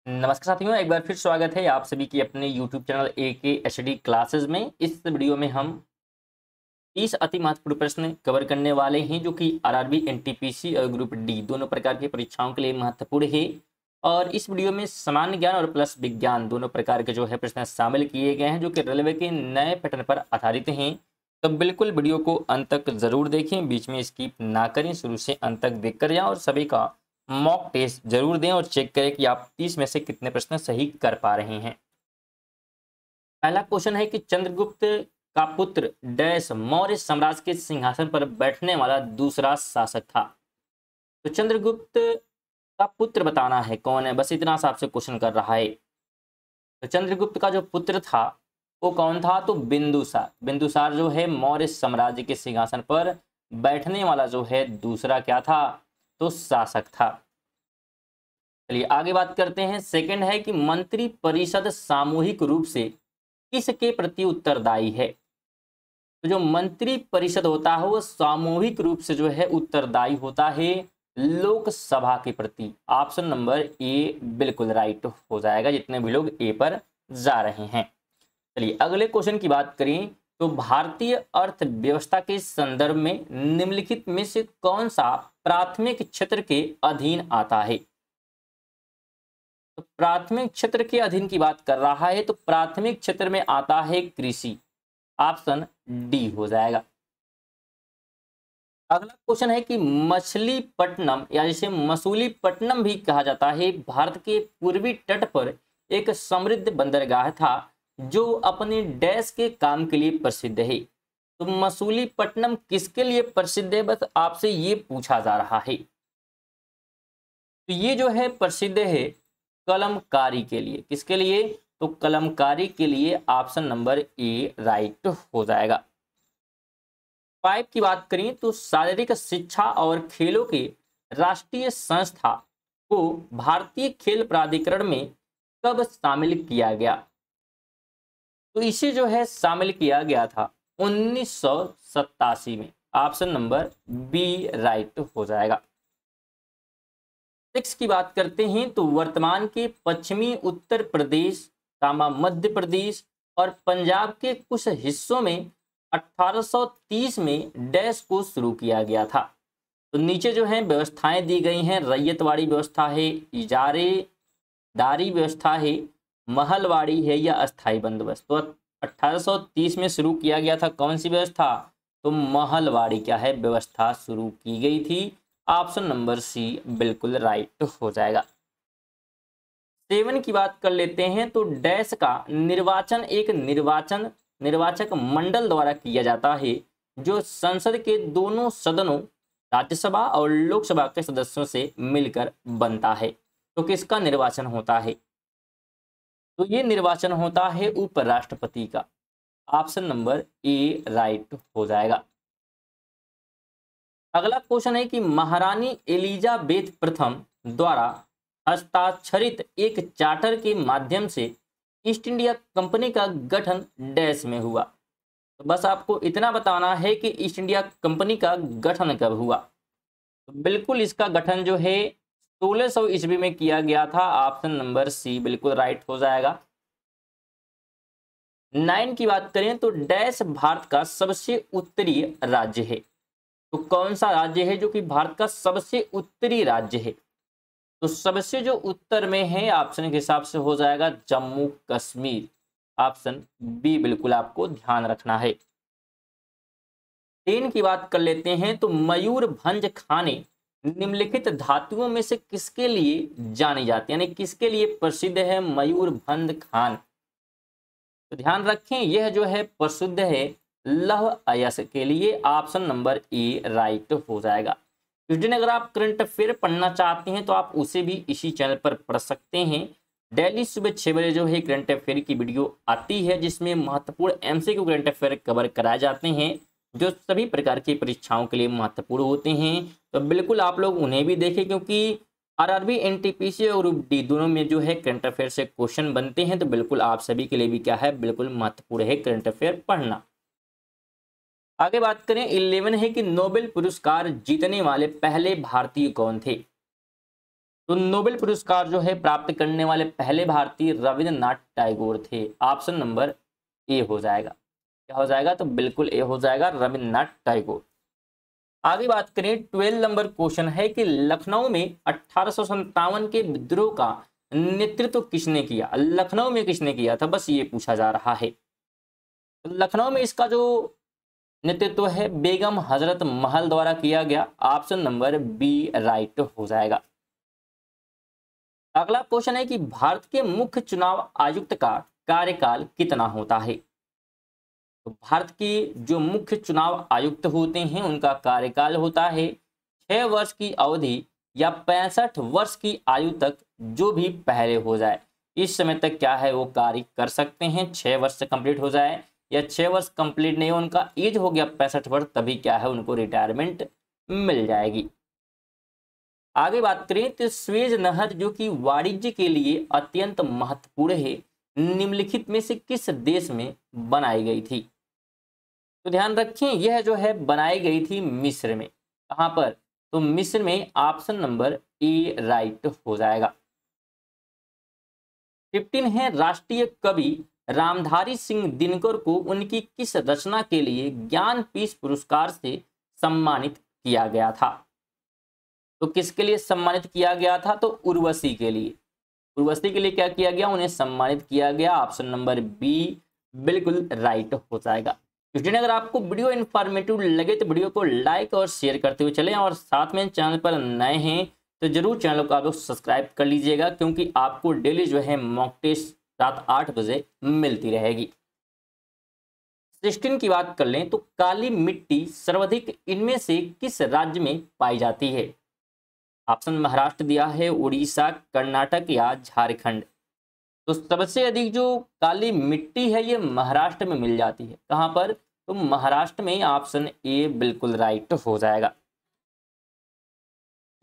नमस्कार साथियों, एक बार फिर स्वागत है आप सभी की अपने YouTube चैनल AKHD क्लासेस में। इस वीडियो में हम 30 अति महत्वपूर्ण प्रश्न कवर करने वाले हैं जो कि आरआरबी, एनटीपीसी और ग्रुप डी दोनों प्रकार की परीक्षाओं के लिए महत्वपूर्ण है। और इस वीडियो में सामान्य ज्ञान और प्लस विज्ञान दोनों प्रकार के जो है प्रश्न शामिल किए गए हैं जो कि रेलवे के नए पैटर्न पर आधारित हैं। तो बिल्कुल वीडियो को अंत तक जरूर देखें, बीच में स्किप ना करें, शुरू से अंत तक देख कर जाएं और सभी का मॉक टेस्ट जरूर दें और चेक करें कि आप 30 में से कितने प्रश्न सही कर पा रहे हैं। पहला क्वेश्चन है कि चंद्रगुप्त का पुत्र डैश मौर्य साम्राज्य के सिंहासन पर बैठने वाला दूसरा शासक था। तो चंद्रगुप्त का पुत्र बताना है कौन है, बस इतना सा आपसे क्वेश्चन कर रहा है। तो चंद्रगुप्त का जो पुत्र था वो कौन था, तो बिंदुसार। बिंदुसार जो है मौर्य साम्राज्य के सिंहासन पर बैठने वाला जो है दूसरा क्या था, तो शासक था। चलिए आगे बात करते हैं। सेकंड है कि मंत्री परिषद सामूहिक रूप से किसके प्रति उत्तरदायी है। तो जो मंत्री परिषद होता है वो सामूहिक रूप से जो है उत्तरदायी होता है लोकसभा के प्रति। ऑप्शन नंबर ए बिल्कुल राइट हो जाएगा, जितने भी लोग ए पर जा रहे हैं। चलिए अगले क्वेश्चन की बात करें तो भारतीय अर्थव्यवस्था के संदर्भ में निम्नलिखित में से कौन सा प्राथमिक क्षेत्र के अधीन आता है। तो प्राथमिक क्षेत्र के अधीन की बात कर रहा है तो प्राथमिक क्षेत्र में आता है कृषि। ऑप्शन डी हो जाएगा। अगला क्वेश्चन है कि मछलीपट्टनम या जिसे मसूलीपट्टनम भी कहा जाता है, भारत के पूर्वी तट पर एक समृद्ध बंदरगाह था जो अपने डैश के काम के लिए प्रसिद्ध है। तो मसूलीपट्टनम किसके लिए प्रसिद्ध है, बस आपसे ये पूछा जा रहा है। तो ये जो है प्रसिद्ध है कलमकारी के लिए। किसके लिए, तो कलमकारी के लिए। ऑप्शन नंबर ए राइट हो जाएगा। 5 की बात करें तो शारीरिक शिक्षा और खेलों के राष्ट्रीय संस्था को भारतीय खेल प्राधिकरण में कब शामिल किया गया। तो इसे जो है शामिल किया गया था 1987 में। ऑप्शन नंबर बी राइट हो जाएगा। 6 की बात करते हैं तो वर्तमान के पश्चिमी उत्तर प्रदेश, मध्य प्रदेश और पंजाब के कुछ हिस्सों में 1830 में डैश को शुरू किया गया था। तो नीचे जो है व्यवस्थाएं दी गई हैं, रैयतवाड़ी व्यवस्था है, इजारेदारी व्यवस्था है, महलवाड़ी है या अस्थाई बंदोबस्त। तो 1830 में शुरू किया गया था कौन सी व्यवस्था, तो महलवाड़ी क्या है व्यवस्था शुरू की गई थी। ऑप्शन नंबर सी बिल्कुल राइट हो जाएगा। 7 की बात कर लेते हैं तो डैश का निर्वाचन एक निर्वाचक मंडल द्वारा किया जाता है जो संसद के दोनों सदनों राज्यसभा और लोकसभा के सदस्यों से मिलकर बनता है। तो किसका निर्वाचन होता है, तो ये निर्वाचन होता है उपराष्ट्रपति का। ऑप्शन नंबर ए राइट हो जाएगा। अगला क्वेश्चन है कि महारानी एलिजाबेथ प्रथम द्वारा हस्ताक्षरित एक चार्टर के माध्यम से ईस्ट इंडिया कंपनी का गठन डैश में हुआ। तो बस आपको इतना बताना है कि ईस्ट इंडिया कंपनी का गठन कब हुआ। तो बिल्कुल इसका गठन जो है 1600 ईस्वी में किया गया था। ऑप्शन नंबर सी बिल्कुल राइट हो जाएगा। 9 की बात करें तो डैश भारत का सबसे उत्तरी राज्य है। तो कौन सा राज्य है जो कि भारत का सबसे उत्तरी राज्य है, तो सबसे जो उत्तर में है ऑप्शन के हिसाब से हो जाएगा जम्मू कश्मीर। ऑप्शन बी बिल्कुल आपको ध्यान रखना है। 3 की बात कर लेते हैं तो मयूरभंज खाने निम्नलिखित धातुओं में से किसके लिए जानी जाती है, यानी किसके लिए प्रसिद्ध है मयूरभंज खान। तो ध्यान रखें यह जो है प्रसिद्ध है लौह अयस्क के लिए। ऑप्शन नंबर ए राइट हो जाएगा। इस दिन अगर आप करंट अफेयर पढ़ना चाहते हैं तो आप उसे भी इसी चैनल पर पढ़ सकते हैं। डेली सुबह 6 बजे जो है करंट अफेयर की वीडियो आती है जिसमें महत्वपूर्ण एमसीक्यू करंट अफेयर कवर कराए जाते हैं जो सभी प्रकार की परीक्षाओं के लिए महत्वपूर्ण होते हैं। तो बिल्कुल आप लोग उन्हें भी देखें क्योंकि आरआरबी, एनटीपीसी और ग्रुप डी दोनों में जो है करंट अफेयर से क्वेश्चन बनते हैं। तो बिल्कुल आप सभी के लिए भी क्या है बिल्कुल महत्वपूर्ण है करंट अफेयर पढ़ना। आगे बात करें 11 है कि नोबेल पुरस्कार जीतने वाले पहले भारतीय कौन थे। तो नोबेल पुरस्कार जो है प्राप्त करने वाले पहले भारतीय रविंद्रनाथ टैगोर थे। ऑप्शन नंबर ए हो जाएगा। क्या हो जाएगा? तो बिल्कुल ए हो जाएगा, रविंद्रनाथ टैगोर। आगे बात करें, 12 नंबर क्वेश्चन है कि लखनऊ में 1857 के विद्रोह का नेतृत्व किसने किया? लखनऊ में किसने किया था, बस ये पूछा जा रहा है। लखनऊ में इसका जो नेतृत्व है बेगम हजरत महल द्वारा किया गया। ऑप्शन नंबर बी राइट हो जाएगा। अगला क्वेश्चन है कि भारत के मुख्य चुनाव आयुक्त का कार्यकाल कितना होता है? तो भारत के जो मुख्य चुनाव आयुक्त होते हैं उनका कार्यकाल होता है 6 वर्ष की अवधि या 65 वर्ष की आयु तक, जो भी पहले हो जाए। इस समय तक क्या है वो कार्य कर सकते हैं, 6 वर्ष से कंप्लीट हो जाए या 6 वर्ष कंप्लीट नहीं, उनका एज हो गया 65 वर्ष, तभी क्या है उनको रिटायरमेंट मिल जाएगी। आगे बात करें तो स्वेज नहर जो कि वाणिज्य के लिए अत्यंत महत्वपूर्ण है, निम्नलिखित में से किस देश में बनाई गई थी? तो ध्यान रखें यह जो है बनाई गई थी मिस्र में। कहां पर? तो मिस्र में। ऑप्शन नंबर ए राइट हो जाएगा। 15 है, राष्ट्रीय कवि रामधारी सिंह दिनकर को उनकी किस रचना के लिए ज्ञानपीठ पुरस्कार से सम्मानित किया गया था? तो किसके लिए सम्मानित किया गया था? तो उर्वशी के लिए। उर्वशी के लिए क्या किया गया? उन्हें सम्मानित किया गया। ऑप्शन नंबर बी बिल्कुल राइट हो जाएगा। स्टूडेंट अगर आपको वीडियो इन्फॉर्मेटिव लगे तो वीडियो को लाइक और शेयर करते हुए चलें, और साथ में चैनल पर नए हैं तो जरूर चैनल को आप लोग सब्सक्राइब कर लीजिएगा, क्योंकि आपको डेली जो है मॉक टेस्ट रात 8 बजे मिलती रहेगी। 16 की बात कर लें तो काली मिट्टी सर्वाधिक इनमें से किस राज्य में पाई जाती है? ऑप्शन महाराष्ट्र दिया है, उड़ीसा, कर्नाटक या झारखंड। तो सबसे अधिक जो काली मिट्टी है ये महाराष्ट्र में मिल जाती है। कहां पर? तो महाराष्ट्र में। ऑप्शन ए बिल्कुल राइट हो जाएगा।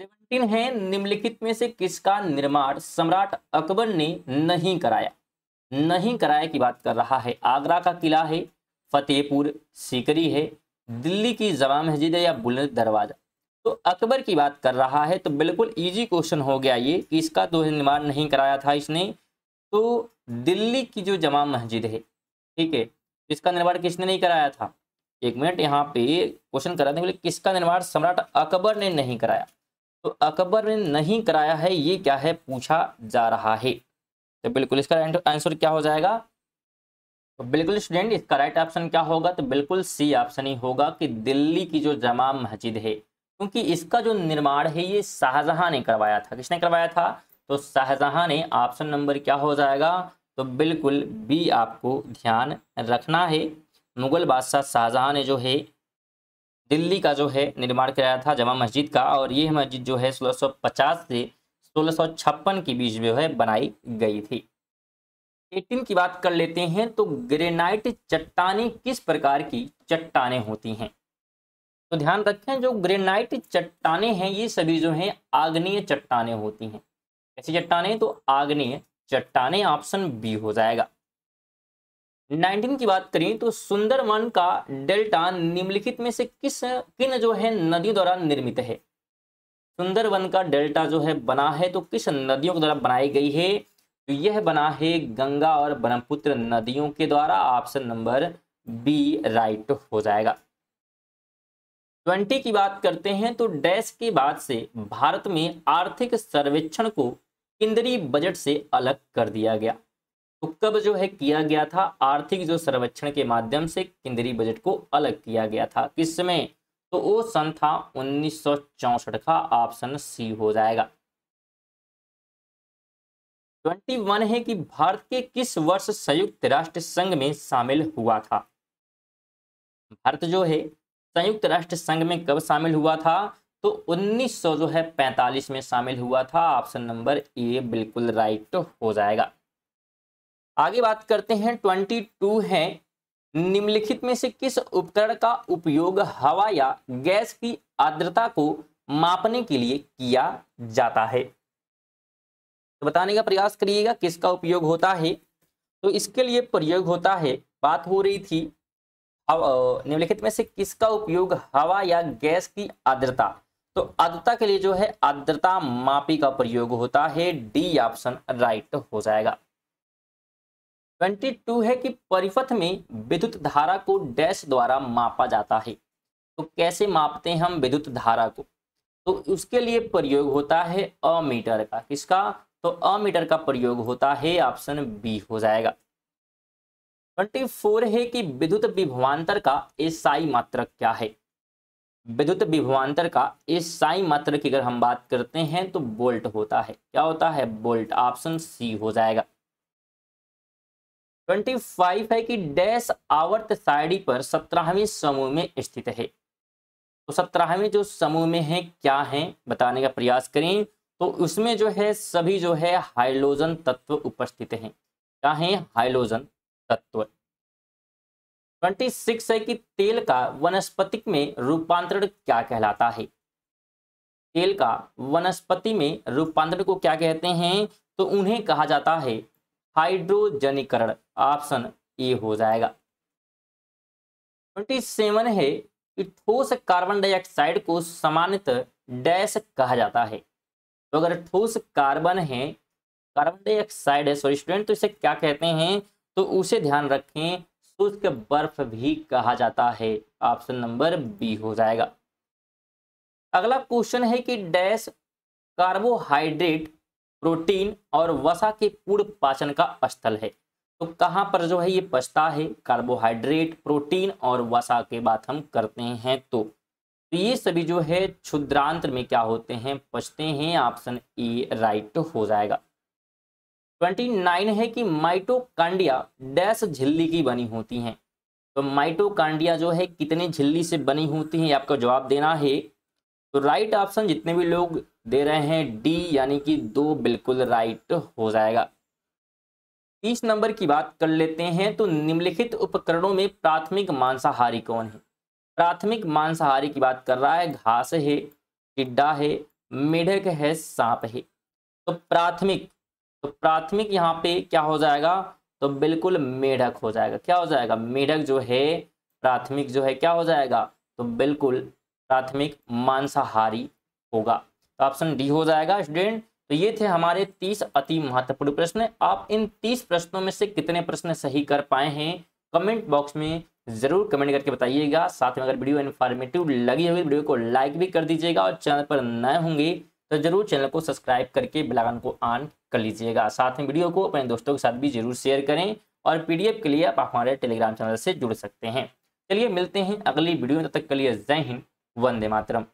17 है, निम्नलिखित में से किसका निर्माण सम्राट अकबर ने नहीं कराया? नहीं कराया की बात कर रहा है। आगरा का किला है, फतेहपुर सीकरी है, दिल्ली की जामा मस्जिद है या बुलंद दरवाजा? तो अकबर की बात कर रहा है, तो बिल्कुल इजी क्वेश्चन हो गया ये कि इसका तो निर्माण नहीं कराया था इसने। तो दिल्ली की जो जामा मस्जिद है, ठीक है, इसका निर्माण किसने नहीं कराया था? एक मिनट, यहाँ पे क्वेश्चन कराने के लिए किसका निर्माण सम्राट अकबर ने नहीं कराया? तो अकबर ने नहीं कराया है, ये क्या है पूछा जा रहा है। तो बिल्कुल इसका आंसर क्या हो जाएगा? तो बिल्कुल स्टूडेंट इसका राइट ऑप्शन क्या होगा? तो बिल्कुल सी ऑप्शन ही होगा कि दिल्ली की जो जामा मस्जिद है, क्योंकि इसका जो निर्माण है ये शाहजहां ने करवाया था। किसने करवाया था? तो शाहजहां ने। ऑप्शन नंबर क्या हो जाएगा? तो बिल्कुल बी आपको ध्यान रखना है। मुगल बादशाह शाहजहां ने जो है दिल्ली का जो है निर्माण कराया था जामा मस्जिद का, और ये मस्जिद जो है 1650 से 1656 के बीच में है बनाई गई थी। 18 की बात कर लेते हैं तो ग्रेनाइट चट्टानें किस प्रकार की चट्टानें होती हैं? तो ध्यान रखें जो ग्रेनाइट चट्टानें हैं ये सभी जो हैं आग्नेय चट्टानें होती हैं। कैसी चट्टानें? तो आग्नेय चट्टानें। ऑप्शन बी हो जाएगा। 19 की बात करें तो सुंदरवन का डेल्टा निम्नलिखित में से किन जो है नदियों द्वारा निर्मित है? सुंदरवन का डेल्टा जो है बना है तो किस नदियों के द्वारा बनाई गई है? तो यह बना है गंगा और ब्रह्मपुत्र नदियों के द्वारा। ऑप्शन नंबर बी राइट हो जाएगा। 20 की बात करते हैं तो डैश के बाद से भारत में आर्थिक सर्वेक्षण को केंद्रीय बजट से अलग कर दिया गया। तो कब जो है किया गया था? आर्थिक जो सर्वेक्षण के माध्यम से केंद्रीय बजट को अलग किया गया था। किस समय? तो वो सन था 1964 का। ऑप्शन सी हो जाएगा। 21 है कि भारत के किस वर्ष संयुक्त राष्ट्र संघ में शामिल हुआ था? भारत जो है संयुक्त राष्ट्र संघ में कब शामिल हुआ था? तो 1945 में शामिल हुआ था। ऑप्शन नंबर ए बिल्कुल राइट हो जाएगा। आगे बात करते हैं 22 है, निम्नलिखित में से किस उपकरण का उपयोग हवा या गैस की आर्द्रता को मापने के लिए किया जाता है? तो बताने का प्रयास करिएगा किसका उपयोग होता है। तो इसके लिए प्रयोग होता है, बात हो रही थी निम्नलिखित में से किसका उपयोग हवा या गैस की आर्द्रता। तो आर्द्रता के लिए जो है आर्द्रता मापी का प्रयोग होता है, डी ऑप्शन राइट हो जाएगा। 22 है कि परिपथ में विद्युत धारा को डैश द्वारा मापा जाता है। तो कैसे मापते हैं हम विद्युत धारा को, तो उसके लिए प्रयोग होता है अमीटर का। किसका, तो अमीटर का प्रयोग होता है, ऑप्शन बी हो जाएगा। 24 है कि विद्युत विभवांतर का एसआई मात्रक क्या है। विद्युत विभवांतर का एसआई मात्रक की अगर हम बात करते हैं तो वोल्ट होता है। क्या होता है, वोल्ट, ऑप्शन सी हो जाएगा। 25 है कि डैश आवर्त सारणी पर 17वें समूह में स्थित है। तो 17वें जो समूह में है क्या है बताने का प्रयास करें, तो उसमें जो है सभी जो है हाइड्रोजन तत्व उपस्थित हैं। क्या है, हाइड्रोजन तत्व। 26 है कि तेल का वनस्पतिक में रूपांतरण क्या कहलाता है। तेल का वनस्पति में रूपांतरण को क्या कहते हैं, तो उन्हें कहा जाता है हाइड्रोजनीकरण, ऑप्शन ए हो जाएगा। 27 है कि ठोस कार्बन डाइऑक्साइड को सामान्यतः डैश कहा जाता है। तो अगर ठोस कार्बन है, कार्बन डाइऑक्साइड है, सॉरी स्टूडेंट, तो इसे क्या कहते हैं, तो उसे ध्यान रखें, शुष्क बर्फ भी कहा जाता है, ऑप्शन नंबर बी हो जाएगा। अगला क्वेश्चन है कि डैश कार्बोहाइड्रेट, प्रोटीन और वसा के पूर्ण पाचन का स्थल है। तो कहां पर जो है ये पचता है, कार्बोहाइड्रेट, प्रोटीन और वसा के बात हम करते हैं तो ये सभी जो है क्षुद्रांत्र में क्या होते हैं, पचते हैं, ऑप्शन ए राइट हो जाएगा। 29 है कि माइटोकांड्रिया डैश झिल्ली की बनी होती हैं। तो माइटोकांड्रिया जो है कितने झिल्ली से बनी होती हैं, आपको जवाब देना है। तो राइट ऑप्शन जितने भी लोग दे रहे हैं डी यानी कि 2 बिल्कुल राइट हो जाएगा। 30 नंबर की बात कर लेते हैं। तो निम्नलिखित उपकरणों में प्राथमिक मांसाहारी कौन है। प्राथमिक मांसाहारी की बात कर रहा है, घास है, टिड्डा है, मेढक है, सांप है। तो प्राथमिक यहाँ पे क्या हो जाएगा, तो बिल्कुल मेढक हो जाएगा। क्या हो जाएगा, मेढक जो है प्राथमिक जो है क्या हो जाएगा, तो बिल्कुल प्राथमिक मांसाहारी होगा। तो ऑप्शन डी हो जाएगा स्टूडेंट। तो ये थे हमारे 30 अति महत्वपूर्ण प्रश्न। आप इन 30 प्रश्नों में से कितने प्रश्न सही कर पाए हैं कमेंट बॉक्स में जरूर कमेंट करके बताइएगा। साथ में अगर वीडियो इन्फॉर्मेटिव लगी होगी वीडियो को लाइक भी कर दीजिएगा और चैनल पर नए होंगे तो जरूर चैनल को सब्सक्राइब करके बेल आइकन को ऑन कर लीजिएगा। साथ में वीडियो को अपने दोस्तों के साथ भी जरूर शेयर करें और पीडीएफ के लिए आप हमारे टेलीग्राम चैनल से जुड़ सकते हैं। चलिए मिलते हैं अगली वीडियो में, तब तक के लिए जय हिंद, वंदे मातरम।